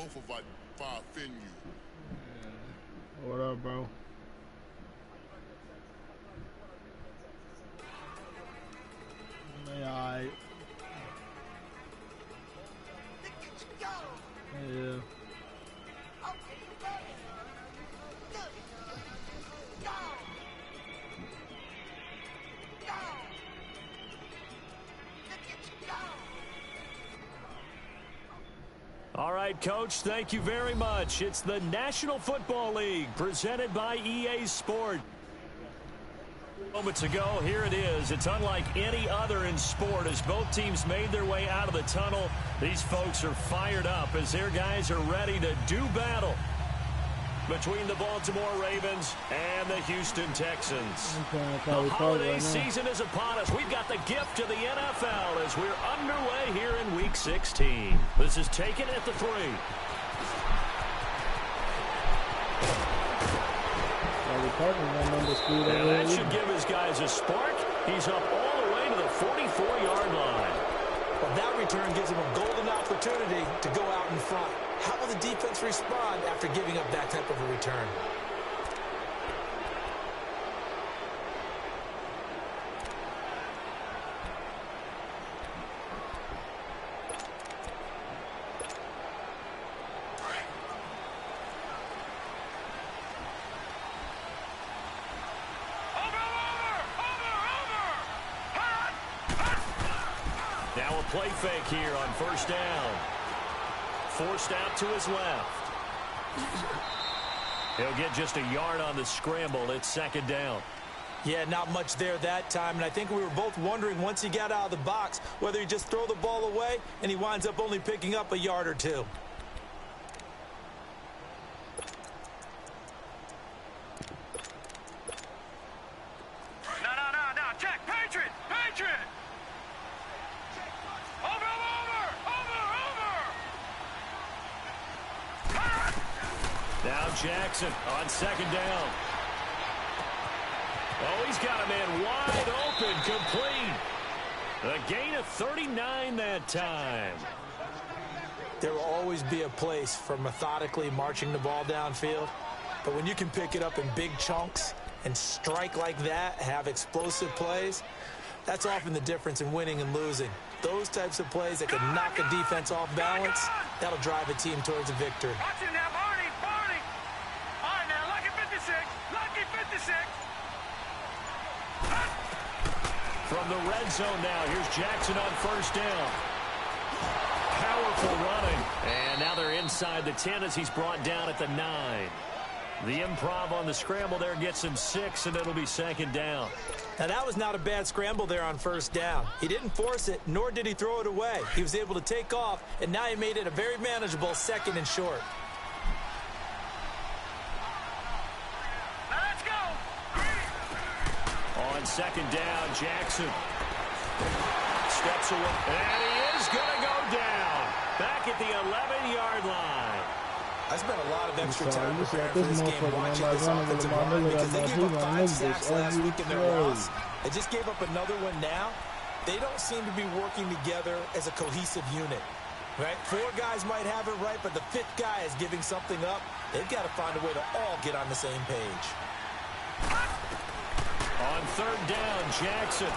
hoffe, var finde you. What up, bro? Alright. Yeah. All right, Coach, thank you very much. It's the National Football League presented by EA Sport. Moments ago, here it is. It's unlike any other in sport as both teams made their way out of the tunnel. These folks are fired up as their guys are ready to do battle between the Baltimore Ravens and the Houston Texans. The holiday season is upon us. We've got the gift of the NFL as we're underway here in Week 16. This is taken at the 3. Yeah, that should give his guys a spark. He's up all the way to the 44-yard line. Well, that return gives him a golden opportunity to go out in front. How will the defense respond after giving up that type of a return? Now a play fake here on first down. Forced out to his left. He'll get just a yard on the scramble. It's second down. Yeah, not much there that time, and I think we were both wondering once he got out of the box whether he'd just throw the ball away and he winds up only picking up a yard or two. No, check, Patriot! Over! Now Jackson on second down. Oh, he's got a man wide open, complete. A gain of 39 that time. There will always be a place for methodically marching the ball downfield, but when you can pick it up in big chunks and strike like that, have explosive plays, that's often the difference in winning and losing. Those types of plays that can knock a defense off balance, that'll drive a team towards a victory. Watch it now, Barney! All right, now, lucky 56! From the red zone now, here's Jackson on first down. Powerful running. And now they're inside the 10 as he's brought down at the 9. The improv on the scramble there gets him 6, and it'll be second down. Now, that was not a bad scramble there on first down. He didn't force it, nor did he throw it away. He was able to take off, and now he made it a very manageable second and short. Now let's go! On second down, Jackson steps away, and he is going to go down. Back at the 11-yard line. I spent a lot of extra time preparing for this game watching this offensive line because they gave up 5 sacks last week in their loss. They just gave up another one now. They don't seem to be working together as a cohesive unit. Right? 4 guys might have it right, but the 5th guy is giving something up. They've got to find a way to all get on the same page. On third down, Jackson.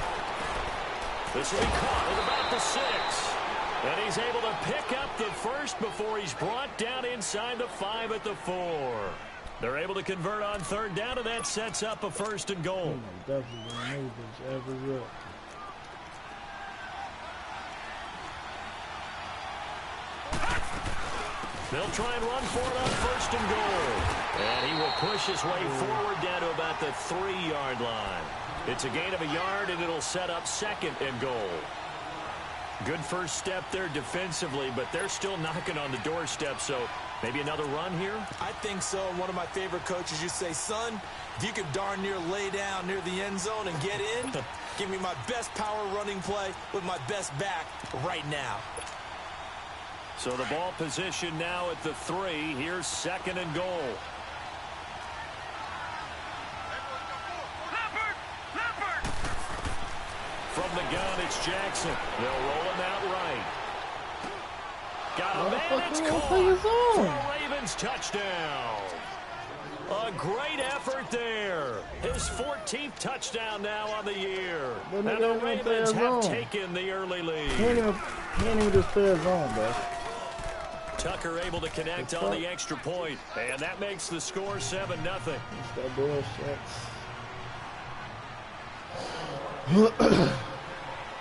This will be caught at about the 6. And he's able to pick up the first before he's brought down inside the 5 at the 4. They're able to convert on third down, and that sets up a first and goal. Definitely going to move this every rep. They'll try and run for it on first and goal. And he will push his way forward down to about the 3-yard line. It's a gain of a yard, and it'll set up second and goal. Good first step there defensively, but they're still knocking on the doorstep, so maybe another run here? I think so. And one of my favorite coaches used to say, son, if you can darn near lay down near the end zone and get in, give me my best power running play with my best back right now. So the ball position now at the 3. Here's second and goal. From the gun, it's Jackson. They'll roll him out right. Got a man, it's caught for a Ravens touchdown. A great effort there. His 14th touchdown now on the year. And the Ravens have taken the early lead. He ain't even just stay his own, bro. Tucker able to connect on the extra point, and that makes the score 7-0. It's that bullshit.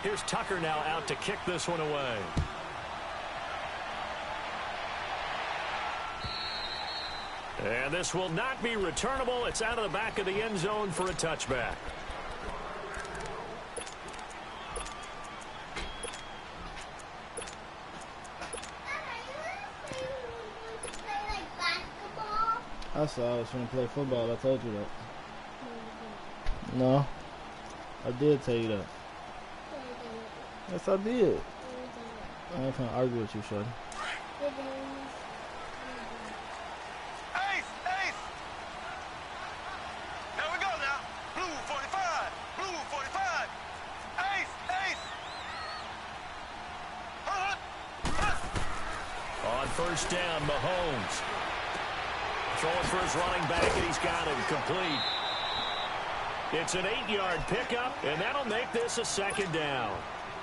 Here's Tucker now out to kick this one away. And this will not be returnable. It's out of the back of the end zone for a touchback. I said I was trying to play football. I told you that. No. I did tell you that. Yes, I did. I ain't trying to argue with you, Shorty. Ace! Ace! There we go now. Blue 45. Blue 45. Ace! Ace! On first down, Mahomes. Throwing for his running back, and he's got him complete. It's an 8-yard pickup, and that'll make this a second down.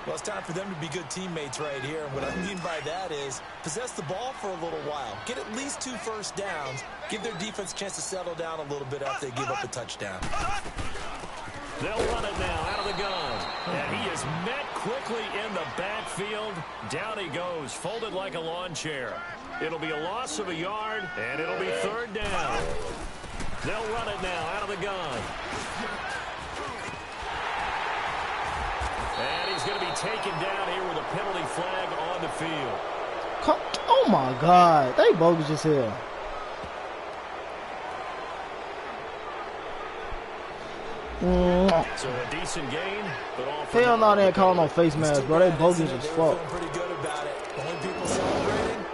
Well, it's time for them to be good teammates right here. And what I mean by that is possess the ball for a little while. Get at least 2 first downs. Give their defense a chance to settle down a little bit after they give up a touchdown. They'll run it now out of the gun. And he is met quickly in the backfield. Down he goes, folded like a lawn chair. It'll be a loss of a yard, and it'll be third down. They'll run it now out of the gun. And he's going to be taken down here with a penalty flag on the field. Oh, my God. They bogus as hell. So a decent gain, but all for hell no, they ain't calling no face masks, bro. They bogus as They fuck. were feeling pretty good about it. The only people celebrating,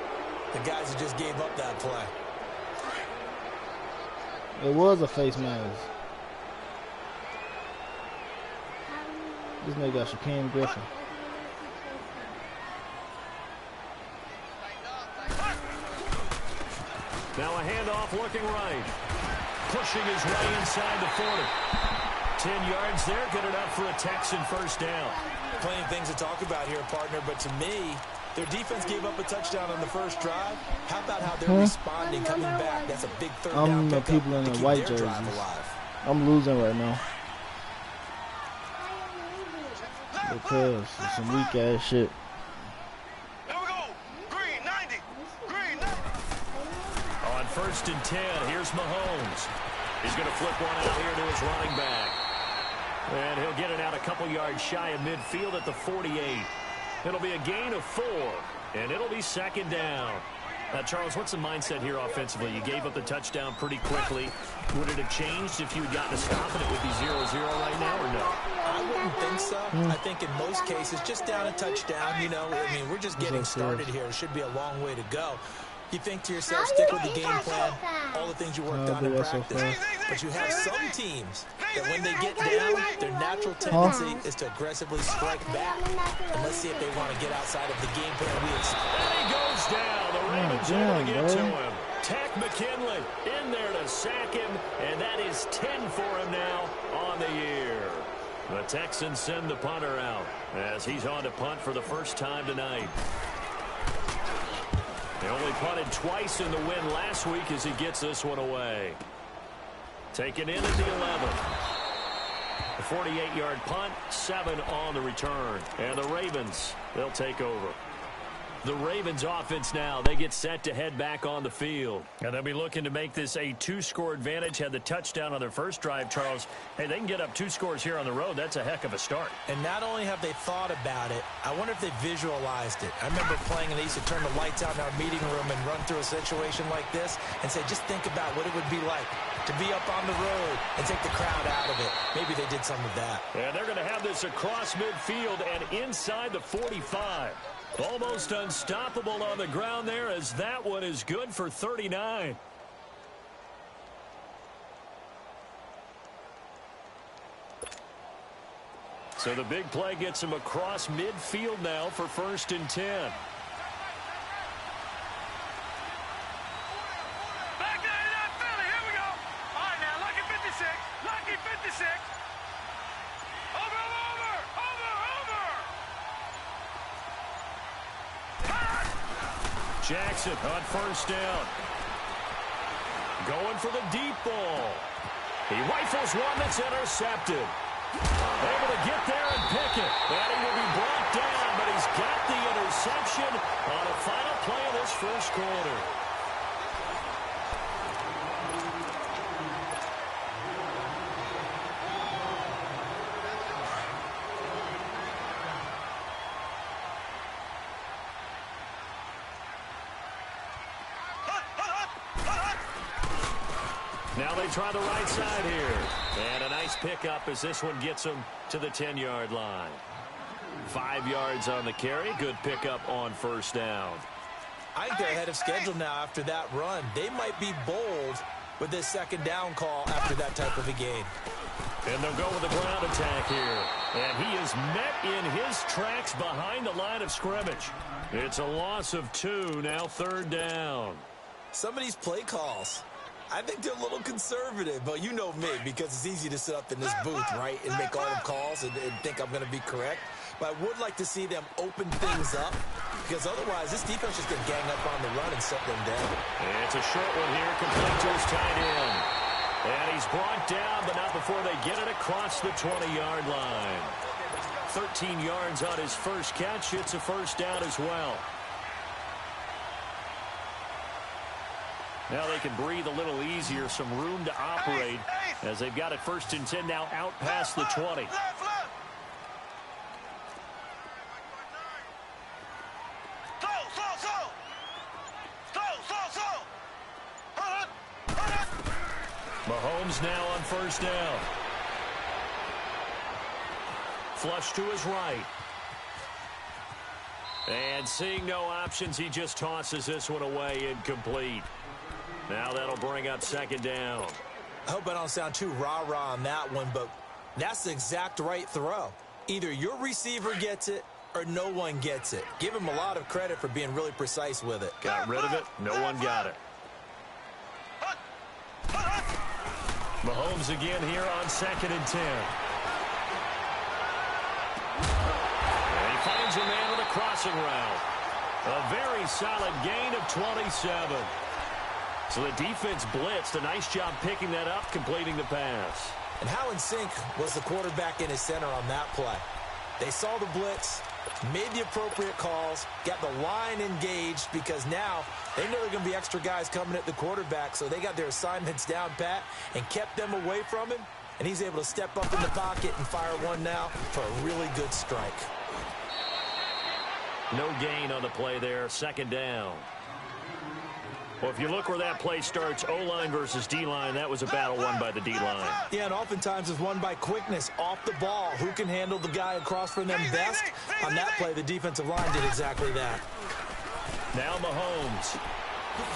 the guys who just gave up that play. It was a face mask. This nigga got Shaquem Griffin. Now a handoff looking right. Pushing his way inside the 40. 10 yards there, good enough for a Texan first down. Plenty of things to talk about here, partner, but to me, their defense gave up a touchdown on the first drive. How about how they're responding, coming back? That's a big third down I'm the people in the white jerseys. I'm losing right now. Because it's some weak ass shit. Here we go. Green 90. Green 90. On first and 10, here's Mahomes. He's going to flip one out here to his running back. And he'll get it out a couple yards shy of midfield at the 48. It'll be a gain of 4, and it'll be second down. Now, Charles, what's the mindset here offensively? You gave up the touchdown pretty quickly. Would it have changed if you had gotten a stop and it would be 0-0 right now, or no? I wouldn't think so. I think in most cases, just down a touchdown, you know, I mean, we're just getting started here. It should be a long way to go. You think to yourself, stick with the game plan, all the things you worked on in practice. But you have some teams that when they get down, their natural tendency is to aggressively strike back. And let's see if they want to get outside of the game plan we expect. And he goes down. The Ravens able to get to him. Tech McKinley in there to sack him, and that is 10 for him now on the year. The Texans send the punter out as he's on to punt for the first time tonight. They only punted twice in the win last week as he gets this one away. Taken in at the 11. A 48-yard punt, 7 on the return. And the Ravens, they'll take over. The Ravens offense now, they get set to head back on the field. And they'll be looking to make this a 2-score advantage. Had the touchdown on their first drive, Charles. Hey, they can get up 2 scores here on the road. That's a heck of a start. And not only have they thought about it, I wonder if they visualized it. I remember playing and they used to turn the lights out in our meeting room and run through a situation like this and say, just think about what it would be like to be up on the road and take the crowd out of it. Maybe they did some of that. And they're going to have this across midfield and inside the 45. Almost unstoppable on the ground there as that one is good for 39. So the big play gets him across midfield now for first and 10. Jackson on first down. Going for the deep ball. He rifles one that's intercepted. Able to get there and pick it. And he will be brought down, but he's got the interception on a final play of this first quarter. Now they try the right side here. And a nice pickup as this one gets them to the 10-yard line. 5 yards on the carry. Good pickup on first down. I think they're ahead of schedule now after that run. They might be bold with this second down call after that type of a gain. And they'll go with the ground attack here. And he is met in his tracks behind the line of scrimmage. It's a loss of 2, now third down. Some of these play calls, I think they're a little conservative, but you know me, because it's easy to sit up in this booth, right, and make all the calls and think I'm going to be correct. But I would like to see them open things up, because otherwise this defense is going to gang up on the run and shut them down. It's a short one here, complete to his tight end. And he's brought down, but not before they get it across the 20-yard line. 13 yards on his first catch. It's a first down as well. Now they can breathe a little easier, some room to operate as they've got it first and 10 now out past the 20. Mahomes now on first down. Flush to his right. And seeing no options, he just tosses this one away incomplete. Now that'll bring up second down. I hope I don't sound too rah-rah on that one, but that's the exact right throw. Either your receiver gets it or no one gets it. Give him a lot of credit for being really precise with it. Got rid of it. No one got it. Mahomes again here on 2nd and 10. And he finds a man with a crossing route. A very solid gain of 27. So the defense blitzed. A nice job picking that up, completing the pass. And how in sync was the quarterback in his center on that play? They saw the blitz, made the appropriate calls, got the line engaged, because now they know there are going to be extra guys coming at the quarterback, so they got their assignments down pat and kept them away from him, and he's able to step up in the pocket and fire one now for a really good strike. No gain on the play there, second down. Well, if you look where that play starts, O-line versus D-line, that was a battle won by the D-line. Yeah, and oftentimes it's won by quickness off the ball. Who can handle the guy across from them best? On that play, the defensive line did exactly that. Now Mahomes.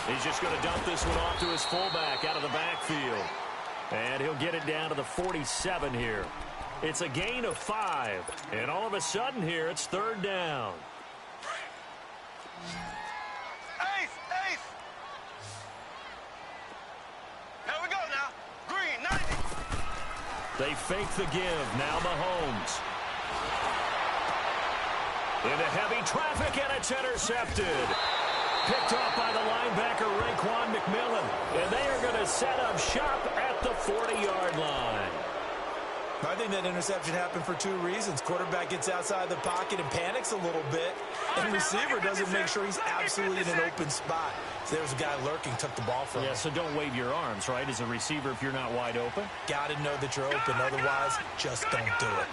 He's just going to dump this one off to his fullback out of the backfield. And he'll get it down to the 47 here. It's a gain of 5. And all of a sudden here, it's third down. They fake the give. Now Mahomes. Into heavy traffic, and it's intercepted. Picked off by the linebacker, Raekwon McMillan. And they are going to set up shop at the 40-yard line. I think that interception happened for 2 reasons. Quarterback gets outside the pocket and panics a little bit. And receiver doesn't make sure he's absolutely in an open spot. So there's a guy lurking, took the ball from him. Yeah, so don't wave your arms, right, as a receiver if you're not wide open. Got to know that you're open. Otherwise, just don't do it.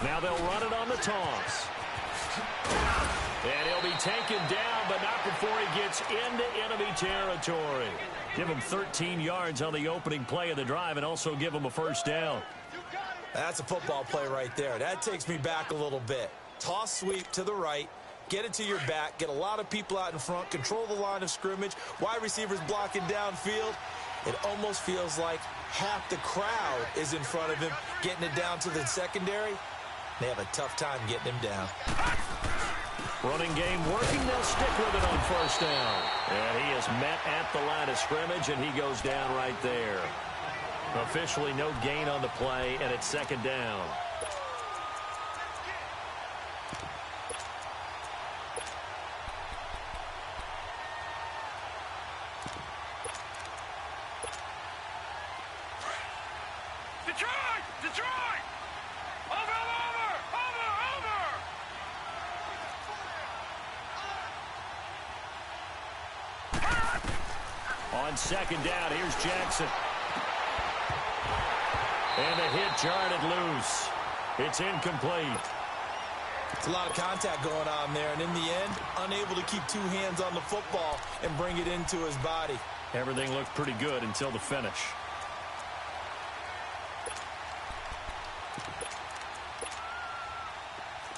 Now they'll run it on the toss. And he'll be taken down, but not before he gets into enemy territory. Give him 13 yards on the opening play of the drive and also give him a first down. That's a football play right there. That takes me back a little bit. Toss sweep to the right. Get it to your back. Get a lot of people out in front. Control the line of scrimmage. Wide receivers blocking downfield. It almost feels like half the crowd is in front of him, getting it down to the secondary. They have a tough time getting him down. Running game working. They'll stick with it on first down. And he is met at the line of scrimmage, and he goes down right there. Officially no gain on the play, and it's second down. Detroit! Over! On second down, here's Jackson. And the hit jarred it loose. It's incomplete. It's a lot of contact going on there, and in the end, unable to keep two hands on the football and bring it into his body. Everything looked pretty good until the finish.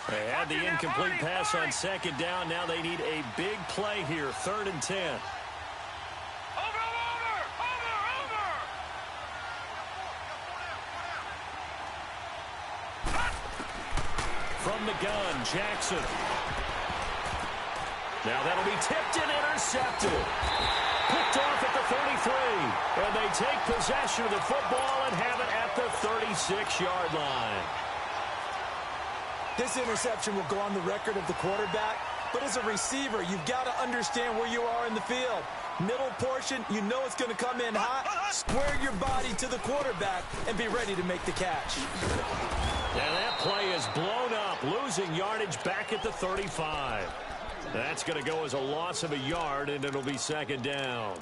They had the incomplete pass on second down. Now they need a big play here, 3rd and 10. From the gun, Jackson. Now that'll be tipped and intercepted. Picked off at the 33. And they take possession of the football and have it at the 36-yard line. This interception will go on the record of the quarterback, but as a receiver, you've got to understand where you are in the field. Middle portion, you know it's going to come in hot. Square your body to the quarterback and be ready to make the catch. And that play is blown up, losing yardage back at the 35. That's going to go as a loss of a yard, and it'll be second down.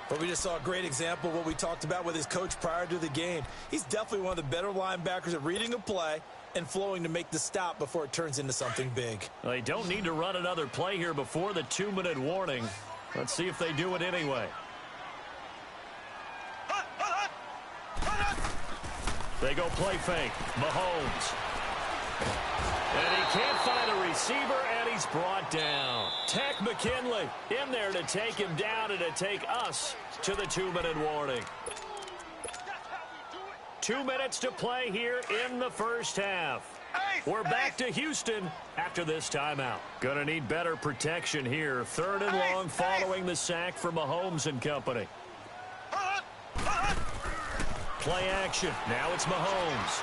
But we just saw a great example of what we talked about with his coach prior to the game. He's definitely one of the better linebackers at reading a play and flowing to make the stop before it turns into something big. They don't need to run another play here before the 2-minute warning. Let's see if they do it anyway. They go play fake. Mahomes. And he can't find a receiver, and he's brought down. Tech McKinley in there to take him down and to take us to the 2-minute warning. 2 minutes to play here in the first half. We're back to Houston after this timeout. Going to need better protection here. 3rd and long following the sack from Mahomes and company. Play action. Now it's Mahomes.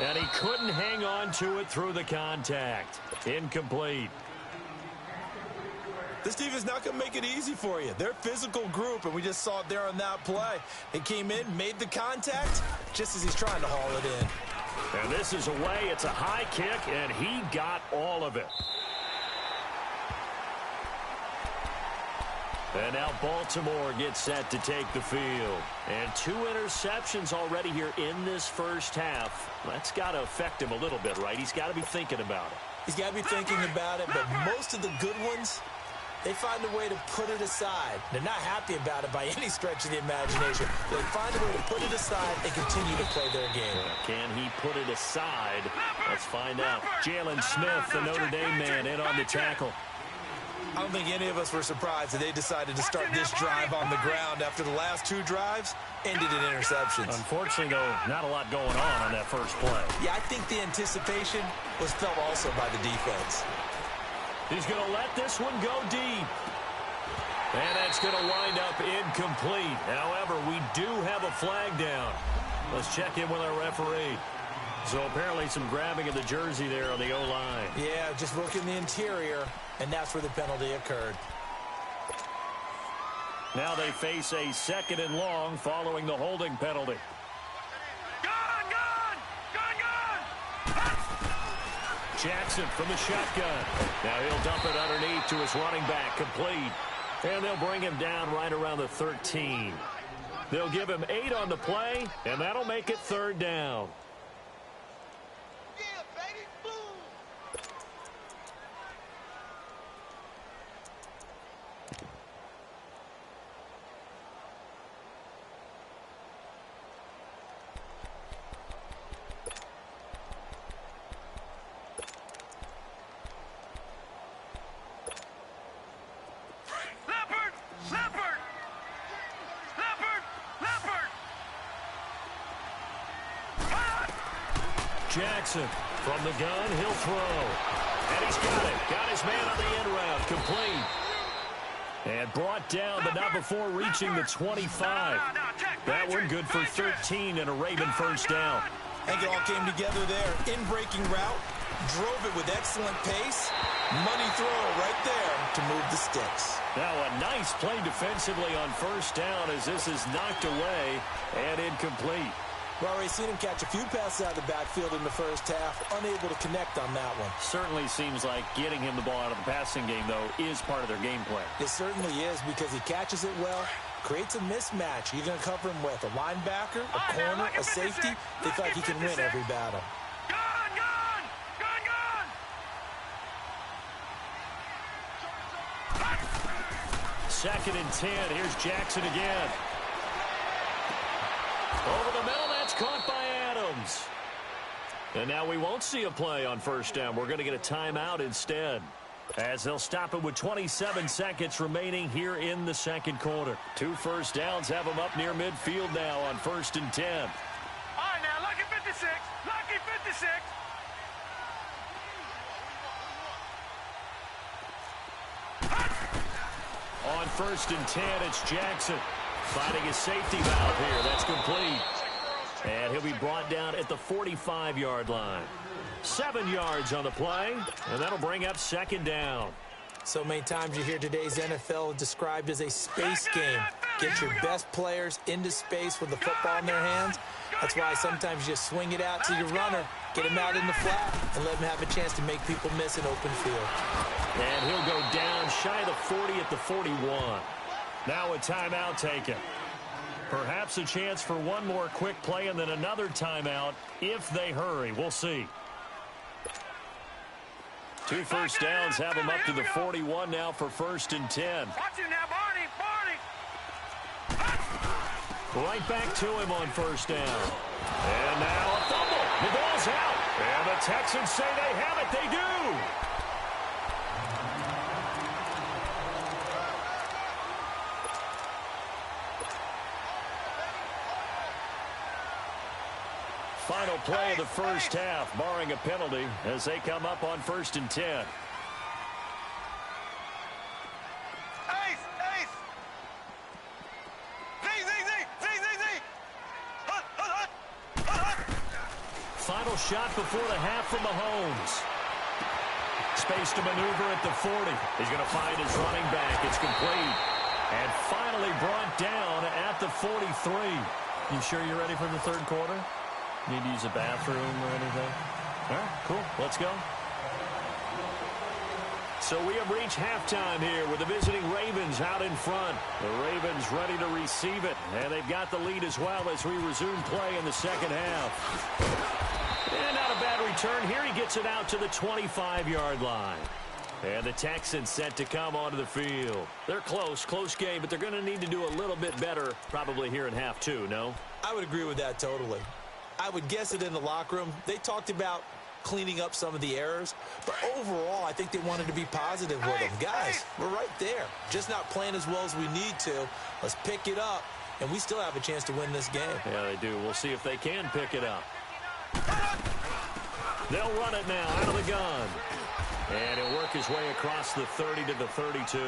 And he couldn't hang on to it through the contact. Incomplete. This team is not going to make it easy for you. They're a physical group, and we just saw it there on that play. He came in, made the contact, just as he's trying to haul it in. And this is away. It's a high kick, and he got all of it. And now Baltimore gets set to take the field. And 2 interceptions already here in this first half. That's got to affect him a little bit, right? He's got to be thinking about it. He's got to be thinking about it, but most of the good ones, they find a way to put it aside. They're not happy about it by any stretch of the imagination. They find a way to put it aside and continue to play their game. Can he put it aside? Let's find out. Jalen Smith, the Notre Dame man, in on the tackle. I don't think any of us were surprised that they decided to start this drive on the ground after the last 2 drives ended in interceptions. Unfortunately, though, not a lot going on that first play. Yeah, I think the anticipation was felt also by the defense. He's going to let this one go deep. And that's going to wind up incomplete. However, we do have a flag down. Let's check in with our referee. So apparently some grabbing of the jersey there on the O-line. Yeah, just working the interior, and that's where the penalty occurred. Now they face a 2nd and long following the holding penalty. Jackson from the shotgun. Now he'll dump it underneath to his running back, complete. And they'll bring him down right around the 13. They'll give him 8 on the play, and that'll make it 3rd down. Jackson from the gun, he'll throw. And he's got it. Got his man on the end route, complete. And brought down, but not before reaching the 25. That one good for 13 and a Raven first down. I think it all came together there. In breaking route, Drove it with excellent pace. Money throw right there to move the sticks. Now a nice play defensively on first down as this is knocked away and incomplete. Well, we've seen him catch a few passes out of the backfield in the first half, unable to connect on that one. Certainly seems like getting him the ball out of the passing game, though, is part of their game plan. It certainly is because he catches it well, creates a mismatch. You're going to cover him with a linebacker, a corner, a safety. They feel like he can win every battle. Second and 10. Here's Jackson again. Over the middle, that's caught by Adams. And now we won't see a play on first down. We're going to get a timeout instead, as they'll stop it with 27 seconds remaining here in the second quarter. 2 first downs have them up near midfield now on first and 10. All right, now, lucky 56. Lucky 56. On first and 10, it's Jackson. Finding his safety valve here. That's complete. And he'll be brought down at the 45-yard line. 7 yards on the play, and that'll bring up second down. So many times you hear today's NFL described as a space game. Get your best players into space with the football in their hands. That's why sometimes you just swing it out to your runner, get him out in the flat, and let him have a chance to make people miss an open field. And he'll go down shy of the 40 at the 41. Now a timeout taken. Perhaps a chance for one more quick play and then another timeout if they hurry. We'll see. 2 first downs have them up to the 41 now for first and 10. Watch him now, Barney. Right back to him on first down. And now a fumble. The ball's out. And the Texans say they have it. They do. Final play of the first half, barring a penalty, as they come up on first and 10. Final shot before the half from Mahomes. Space to maneuver at the 40. He's going to find his running back. It's complete. And finally brought down at the 43. You sure you're ready for the third quarter? Need to use a bathroom or anything? All right, cool. Let's go. So we have reached halftime here with the visiting Ravens out in front. The Ravens ready to receive it, and they've got the lead as well as we resume play in the second half. And not a bad return here. He gets it out to the 25-yard line. And the Texans set to come onto the field. They're close game, but they're going to need to do a little bit better probably here in half two, no? I would agree with that totally. I would guess it in the locker room. They talked about cleaning up some of the errors, but overall, I think they wanted to be positive with them. Guys, we're right there. Just not playing as well as we need to. Let's pick it up, and we still have a chance to win this game. Yeah, they do. We'll see if they can pick it up. They'll run it now out of the gun. And he'll work his way across the 30 to the 32.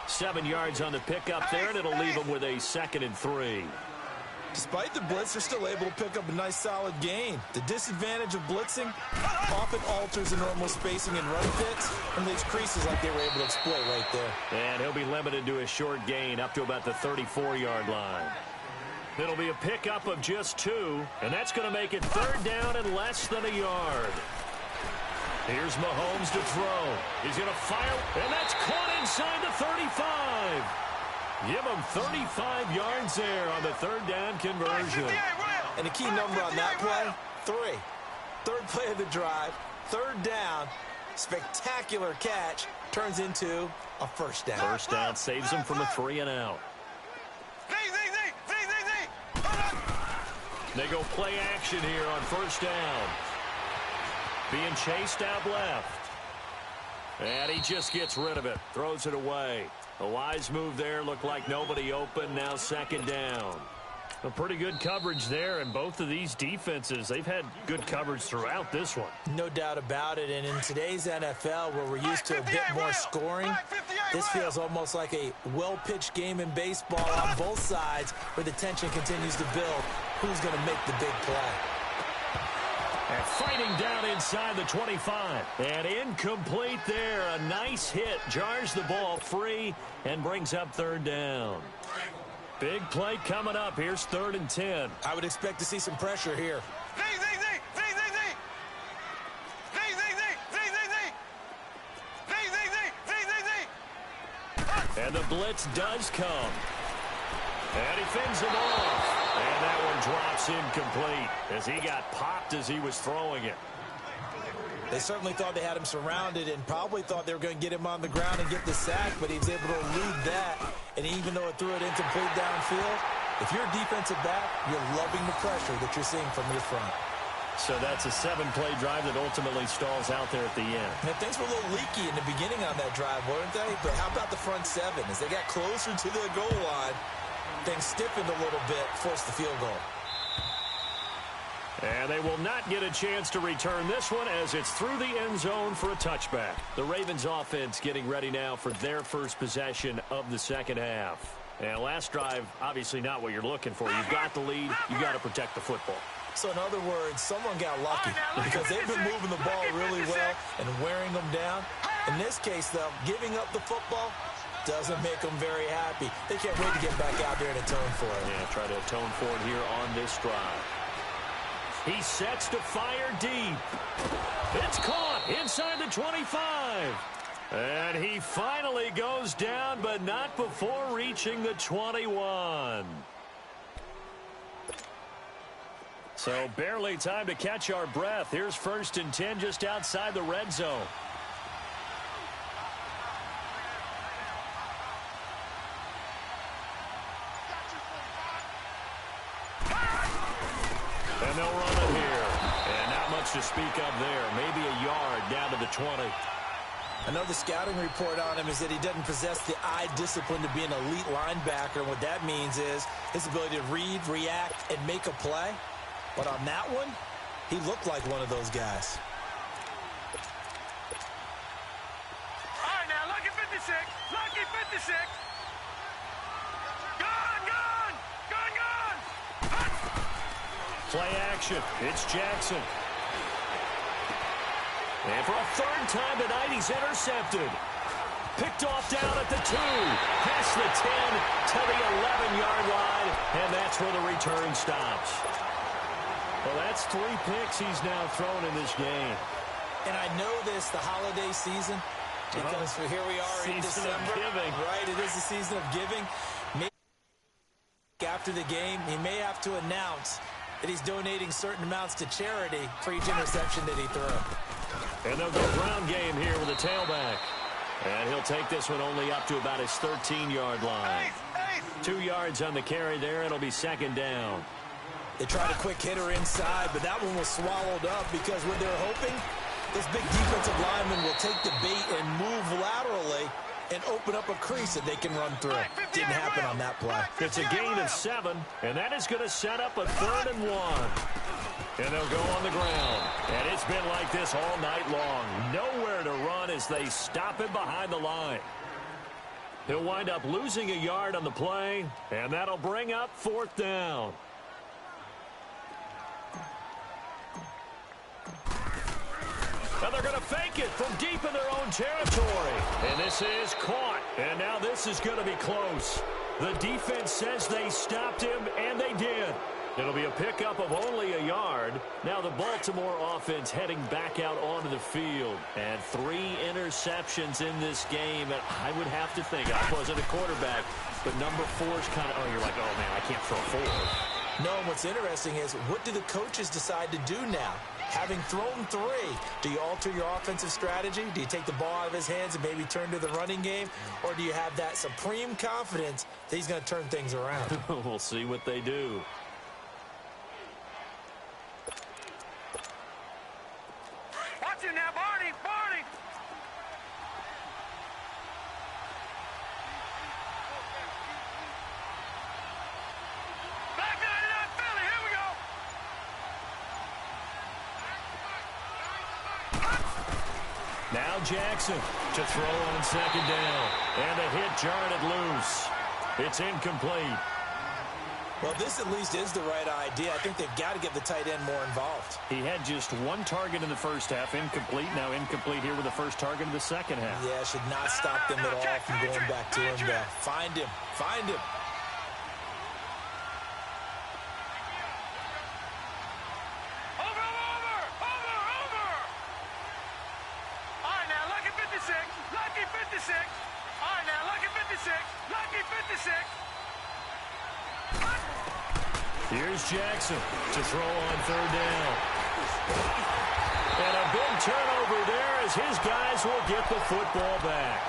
7 yards on the pickup there, and it'll leave him with a 2nd and 3. Despite the blitz, they're still able to pick up a nice solid gain. The disadvantage of blitzing often alters the normal spacing in run fits and leaves creases like they were able to exploit right there. And he'll be limited to a short gain up to about the 34-yard line. It'll be a pickup of just 2, and that's going to make it 3rd down and less than a yard. Here's Mahomes to throw. He's going to fire, and that's caught inside the 35. Give him 35 yards there on the 3rd down conversion. And the key number on that play, 3. 3rd play of the drive, 3rd down, spectacular catch, turns into a 1st down. 1st down saves him from a 3 and out. They go play action here on 1st down. Being chased out left. And he just gets rid of it. Throws it away. A wise move there. Looked like nobody open. Now 2nd down. A pretty good coverage there. And both of these defenses, they've had good coverage throughout this one. No doubt about it. And in today's NFL, where we're used to a bit more scoring, this feels almost like a well-pitched game in baseball on both sides where the tension continues to build. Who's going to make the big play? At fighting down inside the 25. And incomplete there. A nice hit. Jars the ball free and brings up third down. Big play coming up. Here's 3rd and 10. I would expect to see some pressure here. And the blitz does come. And he fends him off. And that one drops incomplete as he got popped as he was throwing it. They certainly thought they had him surrounded and probably thought they were going to get him on the ground and get the sack, but he was able to elude that. And even though it threw it incomplete downfield, if you're a defensive back, you're loving the pressure that you're seeing from your front. So that's a 7-play drive that ultimately stalls out there at the end. And things were a little leaky in the beginning on that drive, weren't they? But how about the front 7? As they got closer to the goal line, things stiffened a little bit, forced the field goal. And they will not get a chance to return this one as it's through the end zone for a touchback. The Ravens offense getting ready now for their first possession of the second half. And last drive, obviously not what you're looking for. You've got the lead. You've got to protect the football. So in other words, someone got lucky because they've been moving the ball really well and wearing them down. In this case, though, giving up the football doesn't make them very happy. They can't wait to get back out there and atone for it. Yeah, try to atone for it here on this drive. He sets to fire deep. It's caught inside the 25. And he finally goes down, but not before reaching the 21. So barely time to catch our breath. Here's 1st and 10 just outside the red zone. And they'll run it here. And not much to speak of there. Maybe a yard down to the 20. I know the scouting report on him is that he doesn't possess the eye discipline to be an elite linebacker. And what that means is his ability to read, react, and make a play. But on that one, he looked like one of those guys. All right, now, lucky 56. Lucky 56. Gone. Play action. It's Jackson. And for a 3rd time tonight, he's intercepted. Picked off down at the 2. Past the 10 to the 11-yard line. And that's where the return stops. Well, that's 3 picks he's now thrown in this game. And I know this, the holiday season, because here we are in December. Right, it is the season of giving. Maybe after the game, he may have to announce that he's donating certain amounts to charity for each interception that he threw. And they'll go ground game here with a tailback. And he'll take this one only up to about his 13-yard line. 2 yards on the carry there. It'll be 2nd down. They tried a quick hitter inside, but that one was swallowed up because what they're hoping, this big defensive lineman will take the bait and move laterally and open up a crease that they can run through. Didn't happen on that play. It's a gain of 7, and that is going to set up a 3rd and 1. And they'll go on the ground. And it's been like this all night long. Nowhere to run as they stop him behind the line. He'll wind up losing a yard on the play, and that'll bring up 4th down. And they're going to fake it from deep in their own territory. And this is caught. And now this is going to be close. The defense says they stopped him, and they did. It'll be a pickup of only a yard. Now the Baltimore offense heading back out onto the field. And 3 interceptions in this game. And I would have to think, I wasn't a quarterback, but number 4 is kind of, you're like, oh, man, I can't throw 4. No, what's interesting is what do the coaches decide to do now? Having thrown 3, do you alter your offensive strategy? Do you take the ball out of his hands and maybe turn to the running game? Or do you have that supreme confidence that he's going to turn things around? We'll see what they do. Watch it now, Barney. Back to that Philly. Here we go. Now Jackson to throw on 2nd down. And the hit jarred it loose. It's incomplete. Well, this at least is the right idea. I think they've got to get the tight end more involved. He had just one target in the first half, incomplete. Now incomplete here with the first target in the second half. Yeah, should not stop them at all from going back to him there. Find him. Find him. Here's Jackson to throw on third down. And a big turnover there as his guys will get the football back.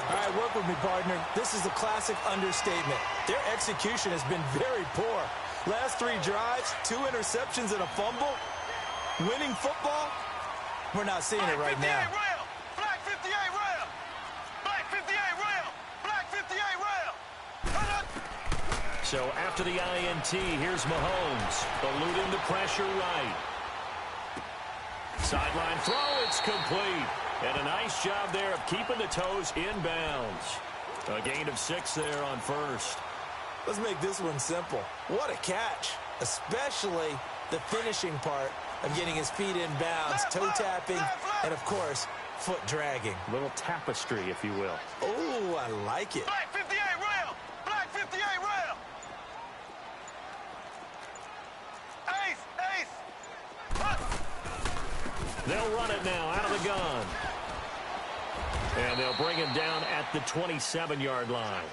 All right, work with me, partner. This is a classic understatement. Their execution has been very poor. Last 3 drives, 2 interceptions and a fumble. Winning football? We're not seeing it right now. Black 58 rail. Black 58 rail. Black 58 rail. So after the INT, here's Mahomes, eluding the pressure right. Sideline throw, it's complete. And a nice job there of keeping the toes inbounds. A gain of 6 there on first. Let's make this one simple. What a catch, especially the finishing part of getting his feet in bounds, toe tapping, and, of course, foot dragging. A little tapestry, if you will. Oh, I like it. Black 58 rail. Black 58 rail. Ace. They'll run it now out of the gun. And they'll bring him down at the 27-yard line.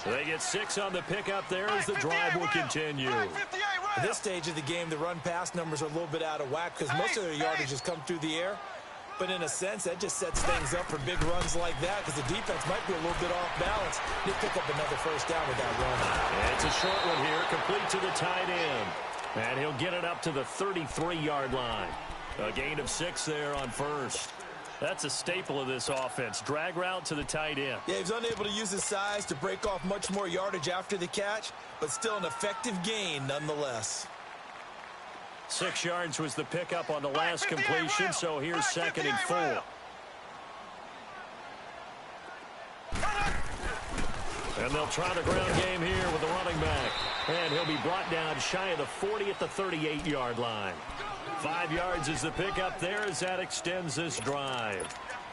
So they get 6 on the pickup there as the drive will continue. At this stage of the game, the run-pass numbers are a little bit out of whack because most of their yardage has come through the air. But in a sense, that just sets things up for big runs like that because the defense might be a little bit off balance. They pick up another first down with that run. It's a short one here, complete to the tight end. And he'll get it up to the 33-yard line. A gain of 6 there on first. That's a staple of this offense. Drag route to the tight end. Yeah, he was unable to use his size to break off much more yardage after the catch, but still an effective gain nonetheless. 6 yards was the pickup on the last completion, so here's 2nd and 4. And they'll try the ground game here with the running back. And he'll be brought down shy of the 40 at the 38-yard line. 5 yards is the pickup there as that extends this drive.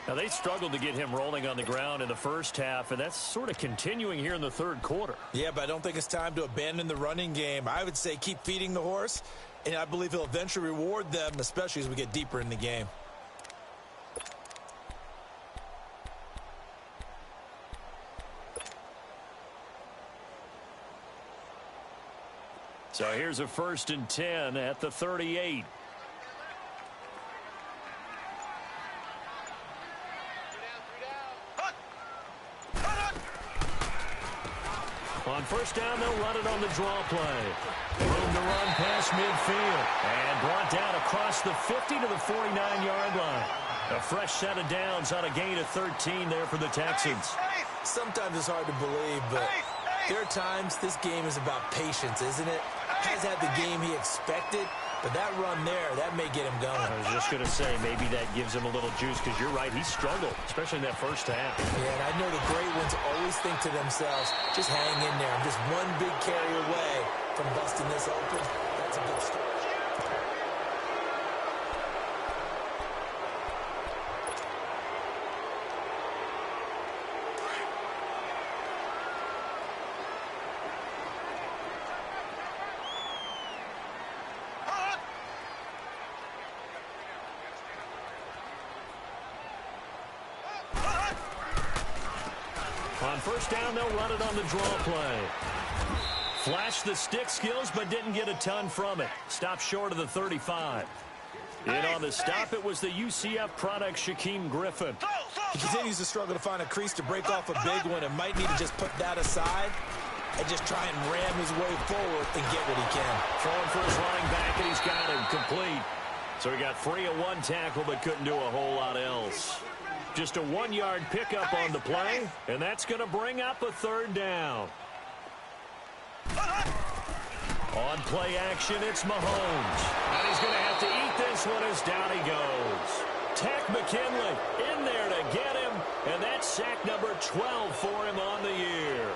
Now, they struggled to get him rolling on the ground in the first half, and that's sort of continuing here in the third quarter. Yeah, but I don't think it's time to abandon the running game. I would say keep feeding the horse, and I believe he'll eventually reward them, especially as we get deeper in the game. So here's a 1st and 10 at the 38. On first down, they'll run it on the draw play. Room to run past midfield. And brought down across the 50 to the 49-yard line. A fresh set of downs on a gain of 13 there for the Texans. Sometimes it's hard to believe, but there are times this game is about patience, isn't it? Has had the game he expected, but that run there, that may get him going. I was just going to say, maybe that gives him a little juice, because you're right, he struggled, especially in that first half. Yeah, and I know the great ones always think to themselves, just hang in there. I'm just one big carry away from busting this open. That's a good start. On first down, they'll run it on the draw play. Flashed the stick skills, but didn't get a ton from it. Stopped short of the 35. In on the stop, it was the UCF product, Shaquem Griffin. He continues to struggle to find a crease to break off a big one and might need to just put that aside and just try and ram his way forward and get what he can. Throwing for his running back, and he's got him complete. So he got free of one tackle, but couldn't do a whole lot else. Just a 1-yard pickup on the play, and that's going to bring up a 3rd down. On play action, it's Mahomes. And he's going to have to eat this one as down he goes. Tech McKinley in there to get him, and that's sack number 12 for him on the year.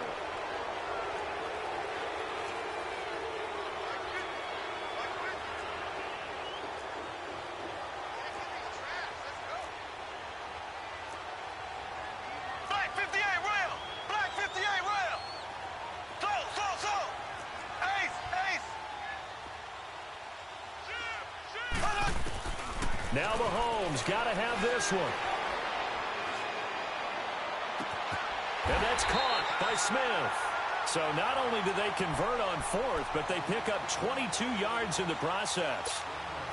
Now Mahomes got to have this one. And that's caught by Smith. So not only do they convert on fourth, but they pick up 22 yards in the process.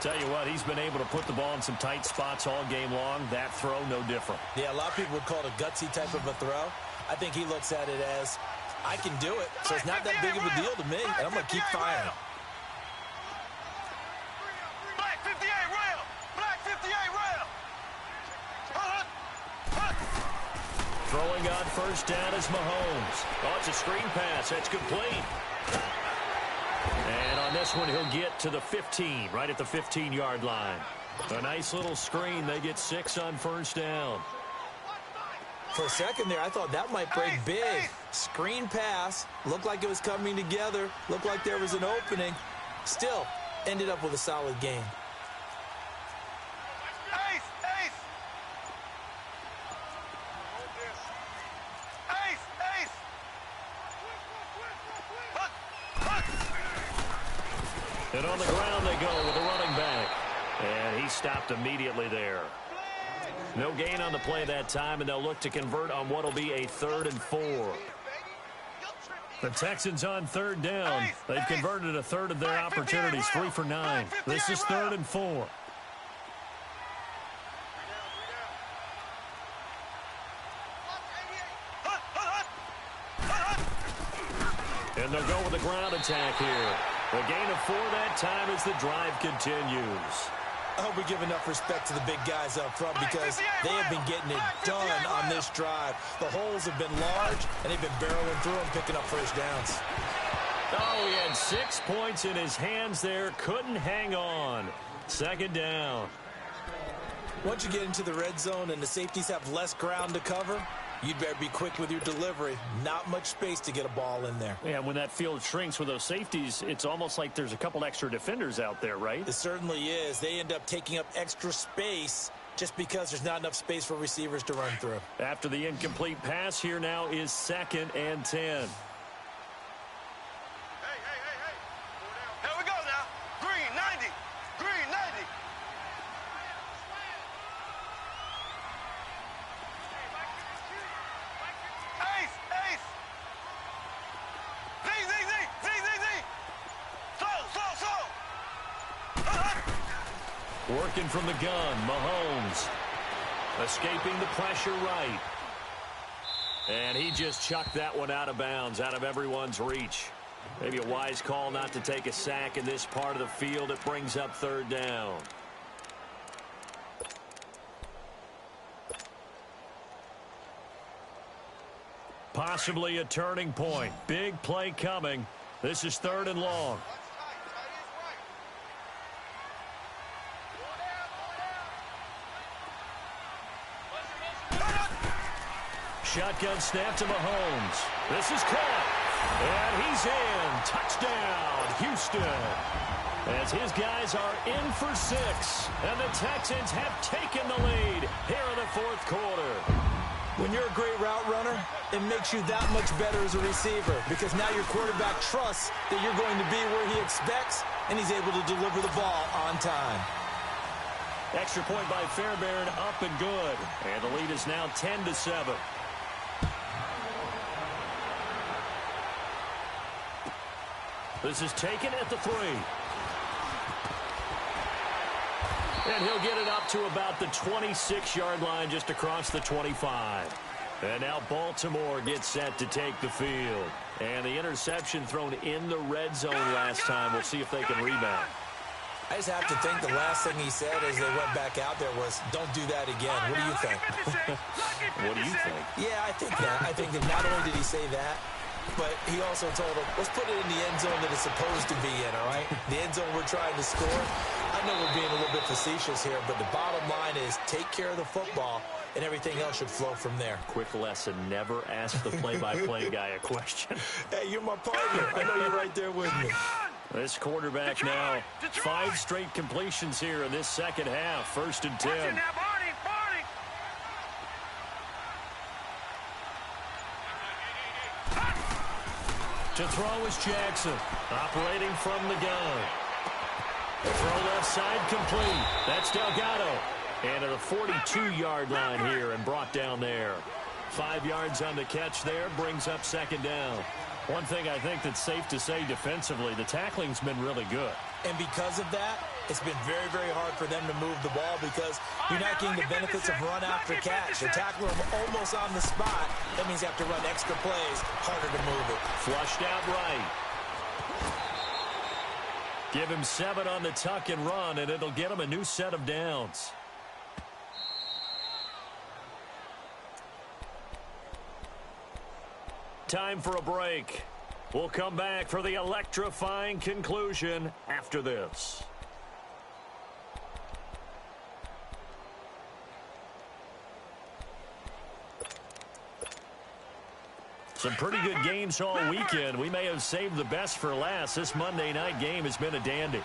Tell you what, he's been able to put the ball in some tight spots all game long. That throw, no different. Yeah, a lot of people would call it a gutsy type of a throw. I think he looks at it as, I can do it, so it's not that big of a deal to me, and I'm going to keep firing. Black 58 rail. Black 58 rail. Throwing on first down is Mahomes. Oh, it's a screen pass. That's complete. And on this one, he'll get to the 15, right at the 15-yard line. A nice little screen. They get 6 on first down. For a second there, I thought that might break big. Screen pass. Looked like it was coming together. Looked like there was an opening. Still, ended up with a solid game. And on the ground they go with the running back. And he stopped immediately there. No gain on the play that time, and they'll look to convert on what will be a 3rd and 4. The Texans on 3rd down. They've converted a third of their opportunities, 3 for 9. This is 3rd and 4. And they'll go with the ground attack here. A gain of 4 that time as the drive continues. I hope we give enough respect to the big guys up front because they have been getting it done on this drive. The holes have been large, and they've been barreling through them, picking up first downs. Oh, he had 6 points in his hands there. Couldn't hang on. 2nd down. Once you get into the red zone and the safeties have less ground to cover, you'd better be quick with your delivery. Not much space to get a ball in there. Yeah, when that field shrinks with those safeties, it's almost like there's a couple extra defenders out there, right? It certainly is. They end up taking up extra space just because there's not enough space for receivers to run through. After the incomplete pass, here now is 2nd and 10. Here we go now. Green 90. Green 90. Working from the gun, Mahomes. Escaping the pressure right. And he just chucked that one out of bounds, out of everyone's reach. Maybe a wise call not to take a sack in this part of the field. It brings up 3rd down. Possibly a turning point. Big play coming. This is 3rd and long. Shotgun snap to Mahomes. This is caught. And he's in. Touchdown, Houston. As his guys are in for 6. And the Texans have taken the lead here in the 4th quarter. When you're a great route runner, it makes you that much better as a receiver because now your quarterback trusts that you're going to be where he expects, and he's able to deliver the ball on time. Extra point by Fairbairn, up and good. And the lead is now 10-7. This is taken at the 3. And he'll get it up to about the 26-yard line just across the 25. And now Baltimore gets set to take the field. And the interception thrown in the red zone last time. We'll see if they can rebound. I just have to think the last thing he said as they went back out there was, don't do that again. What do you think? What do you think? Yeah, I think that. I think that not only did he say that, but he also told him, let's put it in the end zone that it's supposed to be in, all right? The end zone we're trying to score. I know we're being a little bit facetious here, but the bottom line is take care of the football, and everything else should flow from there. Quick lesson, never ask the play-by-play guy a question. Hey, you're my partner. I know you're right there with me. This quarterback now, 5 straight completions here in this second half. 1st and 10. To throw is Jackson, operating from the gun. Throw left side complete. That's Delgado. And at the 42-yard line here and brought down there. 5 yards on the catch there, brings up second down. One thing I think that's safe to say defensively, the tackling's been really good. And because of that, it's been very, very hard for them to move the ball because you're not getting the benefits of run after catch. They tackle them almost on the spot. That means you have to run extra plays, harder to move it. Flushed out right. Give him 7 on the tuck and run, and it'll get him a new set of downs. Time for a break. We'll come back for the electrifying conclusion after this. Some pretty good games all weekend. We may have saved the best for last. This Monday night game has been a dandy.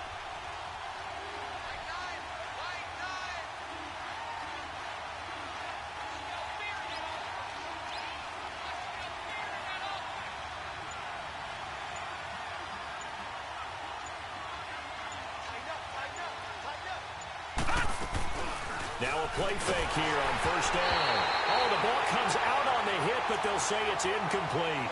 Now a play fake here on first down. Oh, the ball comes out on the hit, but they'll say it's incomplete.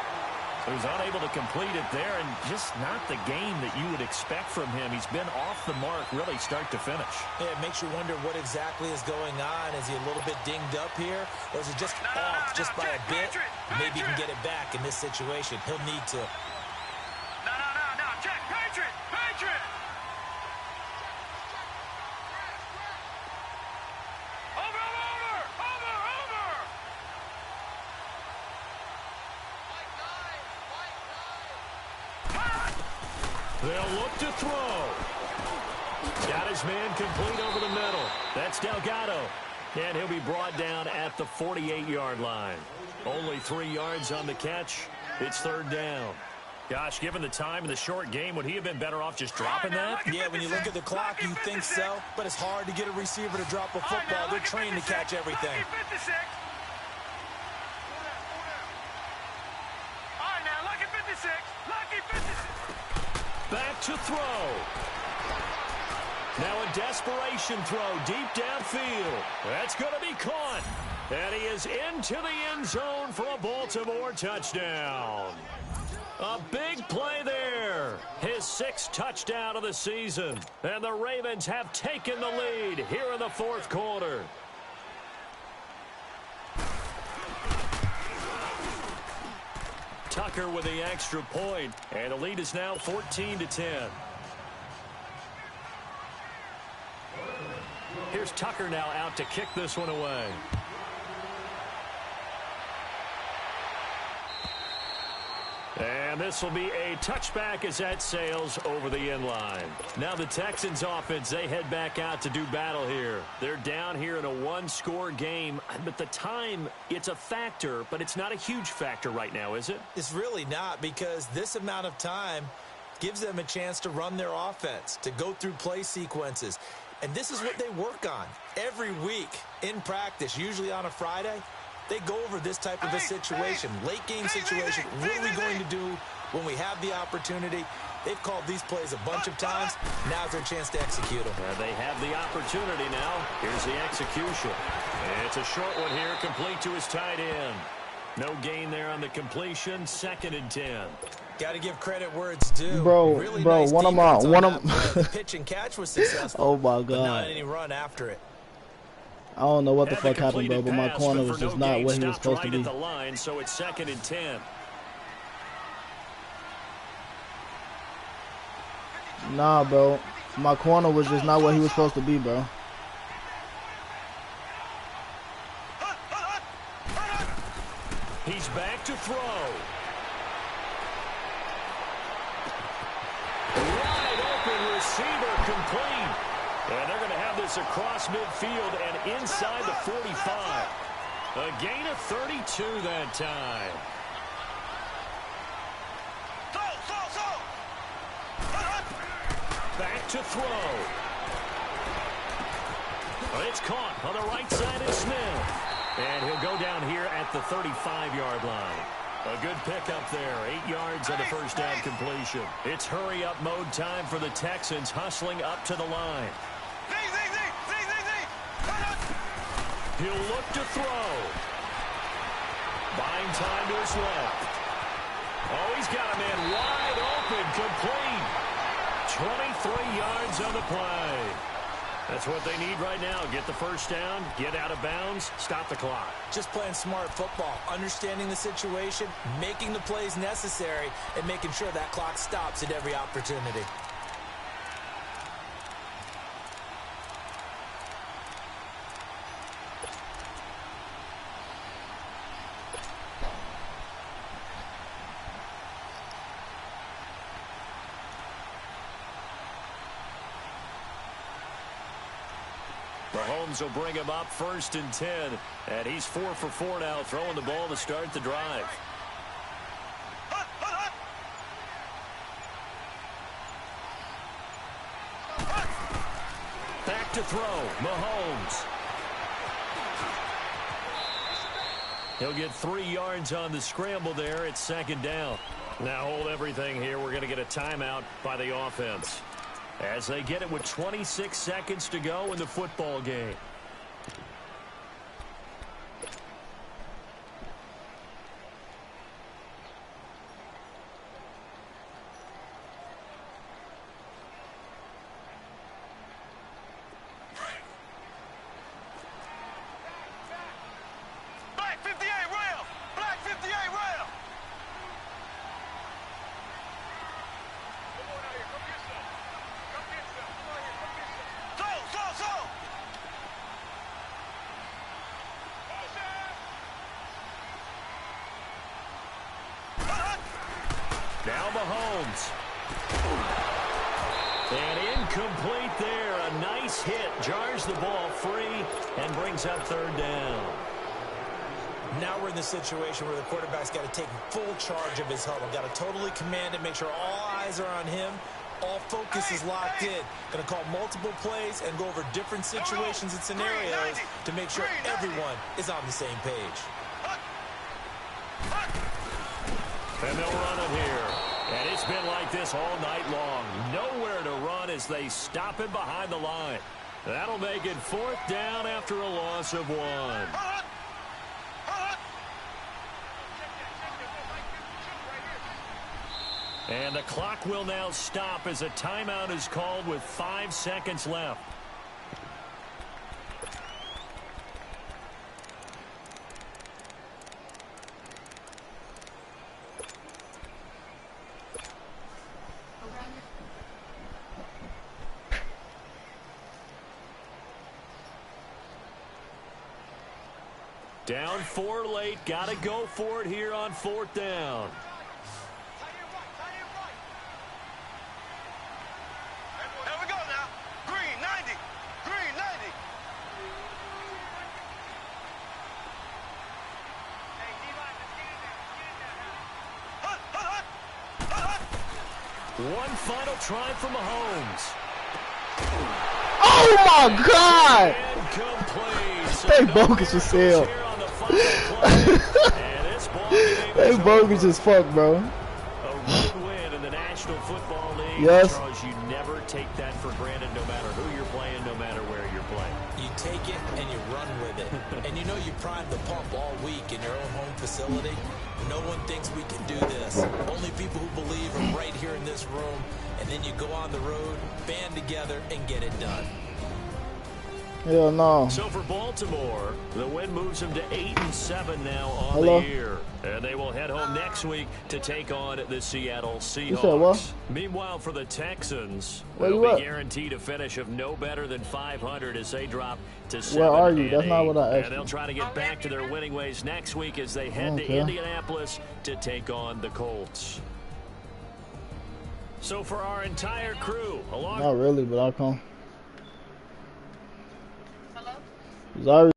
He was unable to complete it there, and just not the game that you would expect from him. He's been off the mark really start to finish. Yeah, it makes you wonder what exactly is going on. Is he a little bit dinged up here, or is it just off just by a bit? Maybe he can get it back in this situation. He'll need to. No, check, Patriot! Over! They'll look to throw. Got his man complete over the middle. That's Delgado. And he'll be brought down at the 48-yard line. Only 3 yards on the catch. It's third down. Gosh, given the time of the short game, would he have been better off just dropping that? Yeah, when you look at the clock, you think so. But it's hard to get a receiver to drop a football. They're trained to catch everything. All right, now, lucky 56. Back to throw. Now a desperation throw deep downfield. That's going to be caught. And he is into the end zone for a Baltimore touchdown. A big play there. His 6th touchdown of the season. And the Ravens have taken the lead here in the fourth quarter. Tucker with the extra point, and the lead is now 14-10. Here's Tucker now out to kick this one away. And this will be a touchback as that sails over the end line. Now the Texans offense, they head back out to do battle here. They're down here in a 1-score game, but the time, it's a factor, but it's not a huge factor right now, is it? It's really not, because this amount of time gives them a chance to run their offense, to go through play sequences. And this is what they work on every week in practice, usually on a Friday. They go over this type of a situation, late game situation. What are we going to do when we have the opportunity? They've called these plays a bunch of times. Now's their chance to execute them. They have the opportunity now. Here's the execution. And it's a short one here, complete to his tight end. No gain there on the completion, 2nd and 10. Got to give credit where it's due. Bro, really nice one of the pitch and catch was successful. Oh my God. But not any run after it. I don't know what the fuck happened, bro, but my corner was just not where he was supposed to be. At the line, so it's 2nd and 10. Nah, bro. My corner was just not where he was supposed to be, bro. He's back to throw. Wide open receiver complete. And they're going to have this across midfield and inside the 45. A gain of 32 that time. Back to throw. It's caught on the right side of Smith. And he'll go down here at the 35-yard line. A good pickup there. 8 yards on the first down completion. It's hurry-up mode time for the Texans, hustling up to the line. He'll look to throw. Buying time to his left. Oh, he's got a man wide open, complete. 23 yards on the play. That's what they need right now. Get the first down, get out of bounds, stop the clock. Just playing smart football, understanding the situation, making the plays necessary, and making sure that clock stops at every opportunity. Mahomes will bring him up 1st and 10, and he's 4 for 4 now, throwing the ball to start the drive. Back to throw, Mahomes. He'll get 3 yards on the scramble there. It's 2nd down. Now hold everything here. We're going to get a timeout by the offense, as they get it with 26 seconds to go in the football game. Black 58 rail! Black 58 rail! Now Mahomes. And incomplete there. A nice hit. Jars the ball free and brings up 3rd down. Now we're in the situation where the quarterback's got to take full charge of his huddle. Got to totally command it, make sure all eyes are on him. All focus is locked in. Going to call multiple plays and go over different situations and scenarios to make sure everyone is on the same page. And they'll run it here. And it's been like this all night long. Nowhere to run as they stop him behind the line. That'll make it 4th down after a loss of 1. And the clock will now stop as a timeout is called with 5 seconds left. Down 4 late. Got to go for it here on 4th down. Here we go now. Green 90. Green 90. One final try for Mahomes. Oh my God! They bogus as hell. They bogus as fuck, bro. A road win in the National Football League. Yes. Charles, you never take that for granted, no matter who you're playing, no matter where you're playing. You take it and you run with it. And you know you primed the pump all week in your own home facility. No one thinks we can do this. Only people who believe are right here in this room. And then you go on the road, band together, and get it done. Hell no. So for Baltimore, the win moves them to 8-7 now on Hello? the year. And they will head home next week to take on the Seattle Seahawks. You said what? Meanwhile, for the Texans, Where they'll you be at? guaranteed a finish of no better than 500 as they drop to 7-8. Where are you? That's not what I asked And they'll you. try to get back to their winning ways next week as they head to Okay. Indianapolis to take on the Colts. So for our entire crew, along Not really, but I'll come. Hello?